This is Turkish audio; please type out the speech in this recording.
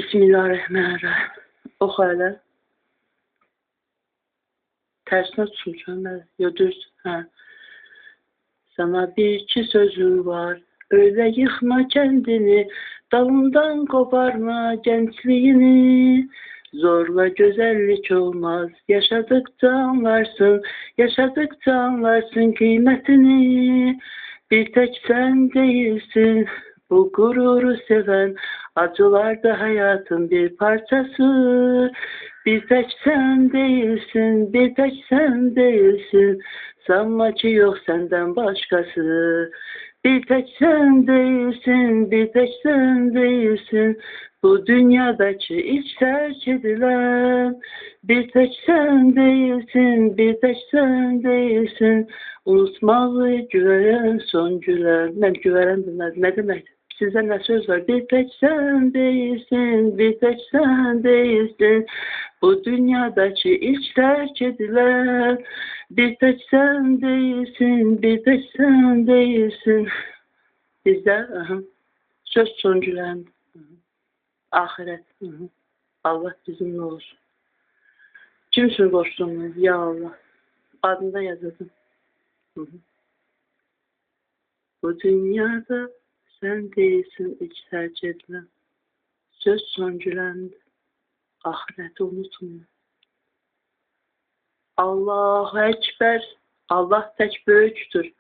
Bismillahirrahmanirrahim. Oxu hələ. Tərsinə tutmuşam mən. Yo, düz. Hə. Sana bir iki sözüm var. Öyle yıkma kendini. Dalından koparma gençliğini. Zorla güzellik olmaz. Yaşadıkça anlarsın. Yaşadıkça anlarsın kıymetini. Bir tek sen değilsin. Bu gururu seven, acılar da hayatın bir parçası. Bir tek sen değilsin, bir tek sen değilsin. Sanma ki yok senden başkası. Bir tek sen değilsin, bir tek sen değilsin. Bu dünyadaki ilk terk edilen. Bir tek sen değilsin, bir tek sen değilsin. Unutmalı güveren son gülen. Ben güveren bilmez, ne demek? Sizden ne söz var? Bir tek sen değilsin, bir tek sen değilsin. Bu dünyadaki ilk terk edilen. Bir tek sen değilsin, bir tek sen değilsin. Bizde söz son gülen. Ahiret. Allah bizimle olsun. Kimsin borçluğunu? Ya Allah. Adında yazıldım. Bu dünyada sen değilsin hiç tercih edilen. Söz son gülendi. Ahireti unutma. Allahu Ekber. Allah tek büyüktür.